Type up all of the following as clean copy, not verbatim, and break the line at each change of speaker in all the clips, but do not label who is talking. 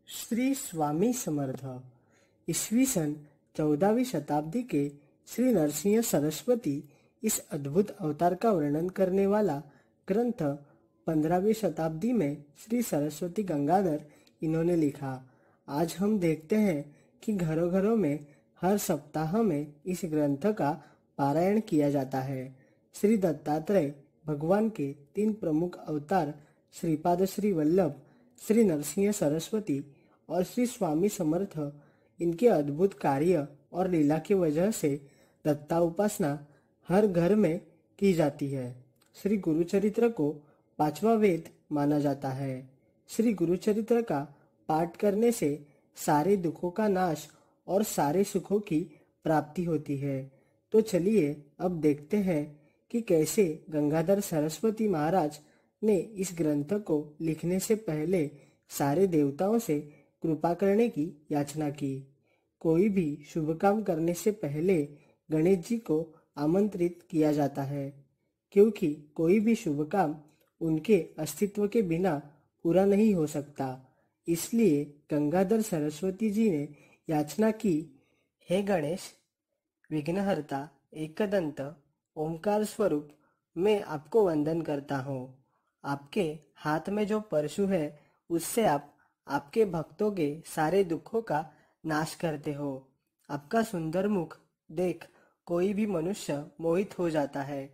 श्री स्वामी समर्थ। ईस्वी सन 14वीं शताब्दी के श्री नरसिंह सरस्वती इस अद्भुत अवतार का वर्णन करने वाला ग्रंथ 15वीं शताब्दी में श्री सरस्वती गंगाधर इन्होंने लिखा। आज हम देखते हैं कि घरों घरों में हर सप्ताह में इस ग्रंथ का पारायण किया जाता है। श्री दत्तात्रेय भगवान के 3 प्रमुख अवतार श्रीपाद श्री वल्लभ, श्री नरसिंह सरस्वती और श्री स्वामी समर्थ, इनके अद्भुत कार्य और लीला की वजह से दत्ता उपासना हर घर में की जाती है। श्री गुरुचरित्र को 5वां वेद माना जाता है। श्री गुरुचरित्र का पाठ करने से सारे दुखों का नाश और सारे सुखों की प्राप्ति होती है। तो चलिए अब देखते हैं कि कैसे गंगाधर सरस्वती महाराज ने इस ग्रंथ को लिखने से पहले सारे देवताओं से कृपा करने की याचना की। कोई भी शुभ काम करने से पहले गणेश जी को आमंत्रित किया जाता है, क्योंकि कोई भी शुभ काम उनके अस्तित्व के बिना पूरा नहीं हो सकता। इसलिए गंगाधर सरस्वती जी ने याचना की, हे गणेश, विघ्नहर्ता, एकदंत, ओंकार स्वरूप, मैं आपको वंदन करता हूँ। आपके हाथ में जो परशु है उससे आप आपके भक्तों के सारे दुखों का नाश करते हो। आपका सुंदर मुख देख कोई भी मनुष्य मोहित हो जाता है।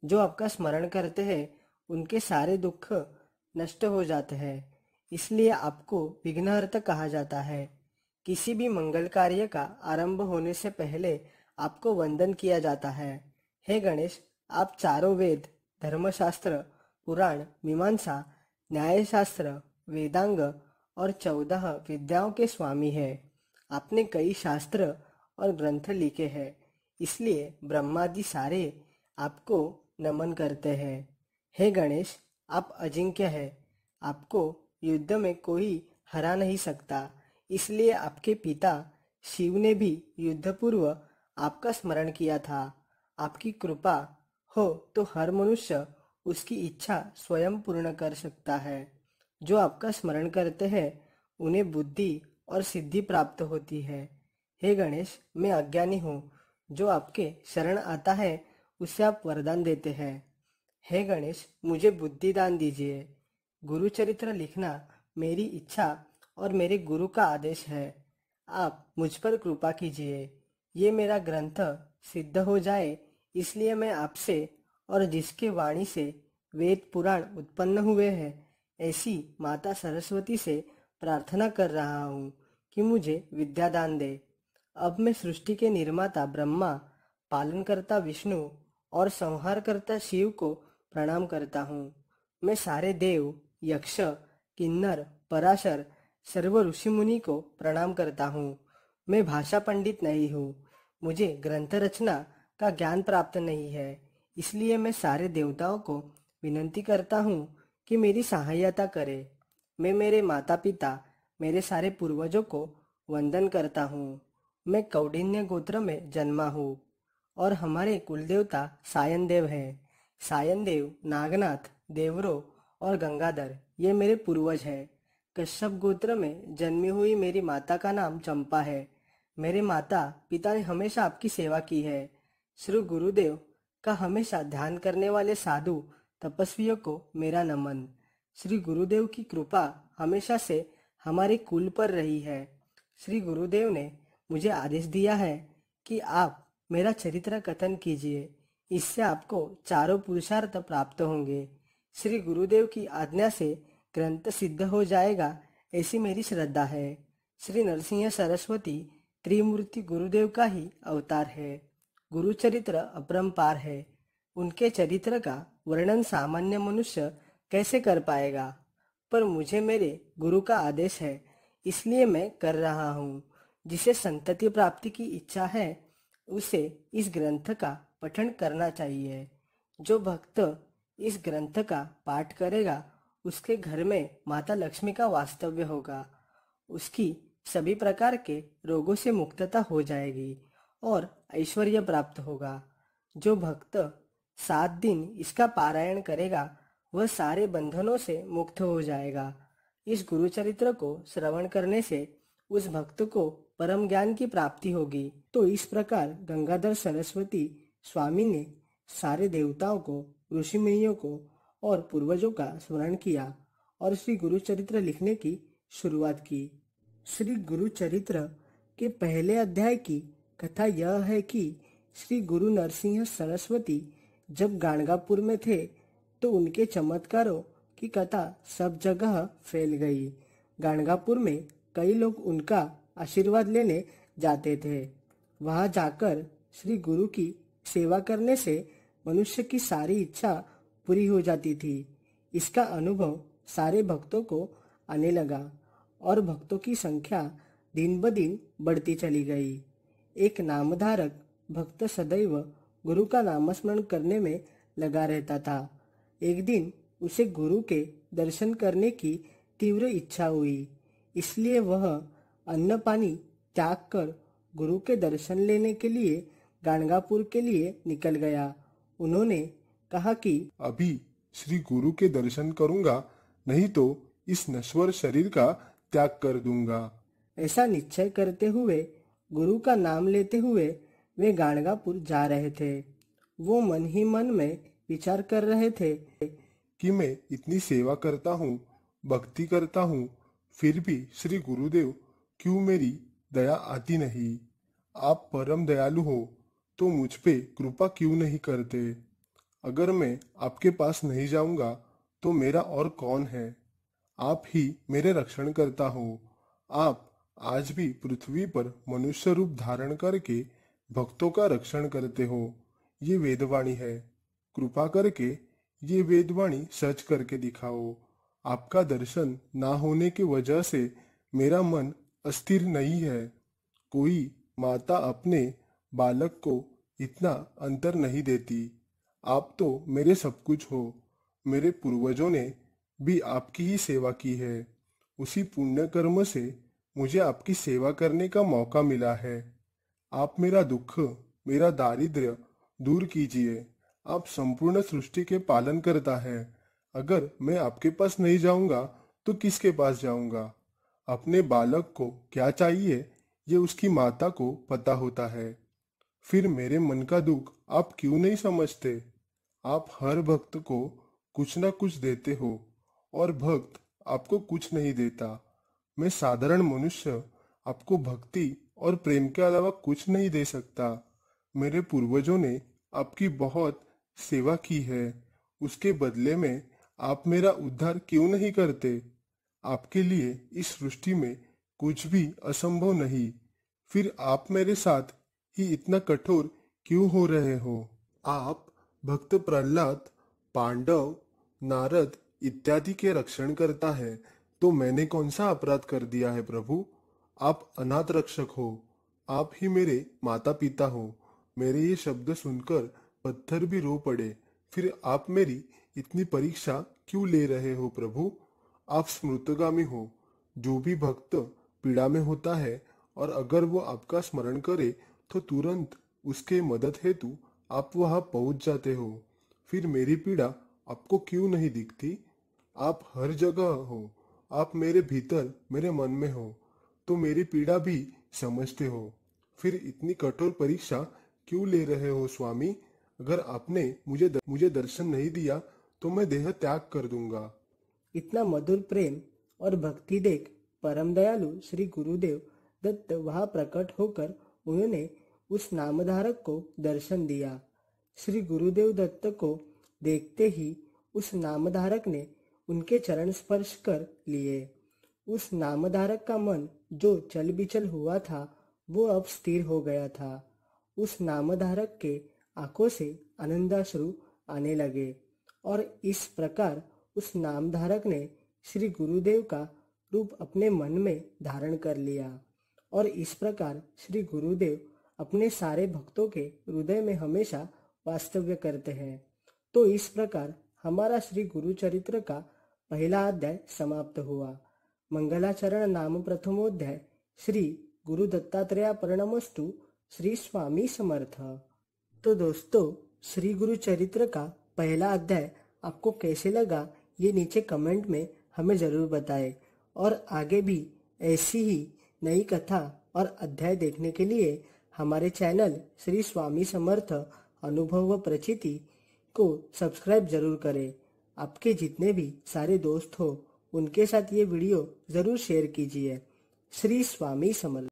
जो आपका स्मरण करते हैं उनके सारे दुख नष्ट हो जाते हैं। इसलिए आपको विघ्नहर्ता कहा जाता है। किसी भी मंगल कार्य का आरंभ होने से पहले आपको वंदन किया जाता है। हे गणेश, आप चारों वेद, धर्मशास्त्र, पुराण, मीमांसा, न्यायशास्त्र, वेदांग और 14 विद्याओं के स्वामी हैं। आपने कई शास्त्र और ग्रंथ लिखे हैं, इसलिए ब्रह्मादि सारे आपको नमन करते हैं। हे गणेश, आप अजिंक्य हैं। आपको युद्ध में कोई हरा नहीं सकता। इसलिए आपके पिता शिव ने भी युद्ध पूर्व आपका स्मरण किया था। आपकी कृपा हो तो हर मनुष्य उसकी इच्छा स्वयं पूर्ण कर सकता है। जो आपका स्मरण करते हैं उन्हें बुद्धि और सिद्धि प्राप्त होती है। हे गणेश, मैं अज्ञानी हूँ। जो आपके शरण आता है उसे आप वरदान देते हैं। हे गणेश, मुझे बुद्धि दान दीजिए। गुरुचरित्र लिखना मेरी इच्छा और मेरे गुरु का आदेश है। आप मुझ पर कृपा कीजिए। ये मेरा ग्रंथ सिद्ध हो जाए, इसलिए मैं आपसे और जिसके वाणी से वेद पुराण उत्पन्न हुए हैं ऐसी माता सरस्वती से प्रार्थना कर रहा हूँ कि मुझे विद्यादान दे। अब मैं सृष्टि के निर्माता ब्रह्मा, पालनकर्ता विष्णु और संहारकर्ता शिव को प्रणाम करता हूँ। मैं सारे देव, यक्ष, किन्नर, पराशर, सर्व ऋषि मुनि को प्रणाम करता हूँ। मैं भाषा पंडित नहीं हूँ। मुझे ग्रंथ रचना का ज्ञान प्राप्त नहीं है। इसलिए मैं सारे देवताओं को विनंती करता हूँ कि मेरी सहायता करे। मैं मेरे माता पिता, मेरे सारे पूर्वजों को वंदन करता हूँ। मैं कौंडिन्य गोत्र में जन्मा हूँ और हमारे कुलदेवता सायन देव हैं। सायन देव, नागनाथ, देवरो और गंगाधर ये मेरे पूर्वज हैं। कश्यप गोत्र में जन्मी हुई मेरी माता का नाम चंपा है। मेरे माता पिता ने हमेशा आपकी सेवा की है। श्री गुरुदेव का हमेशा ध्यान करने वाले साधु तपस्वियों को मेरा नमन। श्री गुरुदेव की कृपा हमेशा से हमारे कुल पर रही है। श्री गुरुदेव ने मुझे आदेश दिया है कि आप मेरा चरित्र कथन कीजिए। इससे आपको चारों पुरुषार्थ प्राप्त होंगे। श्री गुरुदेव की आज्ञा से ग्रंथ सिद्ध हो जाएगा, ऐसी मेरी श्रद्धा है। श्री नरसिंह सरस्वती त्रिमूर्ति गुरुदेव का ही अवतार है। गुरुचरित्र अपरंपार है। उनके चरित्र का वर्णन सामान्य मनुष्य कैसे कर पाएगा, पर मुझे मेरे गुरु का आदेश है, इसलिए मैं कर रहा हूँ। जिसे संतति प्राप्ति की इच्छा है उसे इस ग्रंथ का पठन करना चाहिए। जो भक्त इस ग्रंथ का पाठ करेगा उसके घर में माता लक्ष्मी का वास्तव्य होगा। उसकी सभी प्रकार के रोगों से मुक्तता हो जाएगी और ऐश्वर्य प्राप्त होगा। जो भक्त 7 दिन इसका पारायण करेगा वह सारे बंधनों से मुक्त हो जाएगा। इस गुरु चरित्र को श्रवण करने से उस भक्त को परम ज्ञान की प्राप्ति होगी। तो इस प्रकार गंगाधर सरस्वती स्वामी ने सारे देवताओं को, ऋषि मुनियों को और पूर्वजों का स्मरण किया और श्री गुरु चरित्र लिखने की शुरुआत की। श्री गुरु चरित्र के पहले अध्याय की कथा यह है कि श्री गुरु नरसिंह सरस्वती जब गाणगापुर में थे तो उनके चमत्कारों की कथा सब जगह फैल गई। गाणगापुर में कई लोग उनका आशीर्वाद लेने जाते थे। वहां जाकर श्री गुरु की सेवा करने से मनुष्य की सारी इच्छा पूरी हो जाती थी। इसका अनुभव सारे भक्तों को आने लगा और भक्तों की संख्या दिन ब दिन बढ़ती चली गई। एक नामधारक भक्त सदैव गुरु का नामस्मरण करने में लगा रहता था। एक दिन उसे गुरु के दर्शन करने की तीव्र इच्छा हुई, इसलिए वह अन्न पानी त्याग कर गुरु के दर्शन लेने के लिए गाणगापुर के लिए निकल गया। उन्होंने कहा कि
अभी श्री गुरु के दर्शन करूंगा, नहीं तो इस नश्वर शरीर का त्याग कर दूंगा।
ऐसा निश्चय करते हुए गुरु का नाम लेते हुए वे गाणगापुर जा रहे थे। वो मन ही मन में विचार कर रहे थे
कि मैं इतनी सेवा करता हूँ, भक्ति करता हूँ, फिर भी श्री गुरुदेव क्यों मेरी दया आती नहीं। आप परम दयालु हो तो मुझ पे कृपा क्यों नहीं करते। अगर मैं आपके पास नहीं जाऊंगा तो मेरा और कौन है। आप ही मेरे रक्षण करता हो। आप आज भी पृथ्वी पर मनुष्य रूप धारण करके भक्तों का रक्षण करते हो। ये वेदवाणी है, कृपा करके ये वेदवाणी सच करके दिखाओ। आपका दर्शन ना होने की वजह से मेरा मन अस्थिर नहीं है। कोई माता अपने बालक को इतना अंतर नहीं देती। आप तो मेरे सब कुछ हो। मेरे पूर्वजों ने भी आपकी ही सेवा की है। उसी पुण्य कर्म से मुझे आपकी सेवा करने का मौका मिला है। आप मेरा दुख, मेरा दारिद्र्य दूर कीजिए। आप संपूर्ण सृष्टि के पालन करता है। अगर मैं आपके पास नहीं जाऊंगा तो किसके पास जाऊंगा। अपने बालक को क्या चाहिए ये उसकी माता को पता होता है। फिर मेरे मन का दुख आप क्यों नहीं समझते। आप हर भक्त को कुछ ना कुछ देते हो और भक्त आपको कुछ नहीं देता। मैं साधारण मनुष्य आपको भक्ति और प्रेम के अलावा कुछ नहीं दे सकता। मेरे पूर्वजों ने आपकी बहुत सेवा की है, उसके बदले में आप मेरा उद्धार क्यों नहीं करते। आपके लिए इस सृष्टि में कुछ भी असंभव नहीं। फिर आप मेरे साथ ही इतना कठोर क्यों हो रहे हो। आप भक्त प्रहलाद, पांडव, नारद इत्यादि के रक्षण करता है तो मैंने कौन सा अपराध कर दिया है प्रभु। आप अनाथ रक्षक हो। आप ही मेरे माता पिता हो। मेरे ये शब्द सुनकर पत्थर भी रो पड़े। फिर आप मेरी इतनी परीक्षा क्यों ले रहे हो प्रभु। आप स्मृतगामी हो। जो भी भक्त पीड़ा में होता है और अगर वो आपका स्मरण करे तो तुरंत उसके मदद हेतु आप वहां पहुंच जाते हो। फिर मेरी पीड़ा आपको क्यों नहीं दिखती। आप हर जगह हो। आप मेरे भीतर, मेरे मन में हो तो मेरी पीड़ा भी समझते हो। फिर इतनी कठोर परीक्षा क्यों ले रहे हो स्वामी। अगर आपने मुझे दर्शन नहीं दिया तो मैं देह त्याग कर दूंगा।
इतना मधुर प्रेम और भक्ति देख परम दयालु श्री गुरुदेव दत्त वहां प्रकट होकर उन्होंने उस नामधारक को दर्शन दिया। श्री गुरुदेव दत्त को देखते ही उस नामधारक ने उनके चरण स्पर्श कर लिए। उस नामधारक का मन जो चल बिचल हुआ था वो अब स्थिर हो गया था। उस नामधारक के आंखों से आनंदाश्रु आने लगे और इस प्रकार उस नामधारक ने श्री गुरुदेव का रूप अपने मन में धारण कर लिया और इस प्रकार श्री गुरुदेव अपने सारे भक्तों के हृदय में हमेशा वास्तव्य करते हैं। तो इस प्रकार हमारा श्री गुरु चरित्र का पहला अध्याय समाप्त हुआ। मंगलाचरण नाम प्रथमोध्याय। श्री गुरु दत्तात्रेय प्रणमस्तु। श्री स्वामी समर्थ। तो दोस्तों, श्री गुरु चरित्र का पहला अध्याय आपको कैसे लगा ये नीचे कमेंट में हमें ज़रूर बताएं और आगे भी ऐसी ही नई कथा और अध्याय देखने के लिए हमारे चैनल श्री स्वामी समर्थ अनुभव व प्रचिति को सब्सक्राइब जरूर करें। आपके जितने भी सारे दोस्त हो उनके साथ ये वीडियो जरूर शेयर कीजिए। श्री स्वामी समर्थ।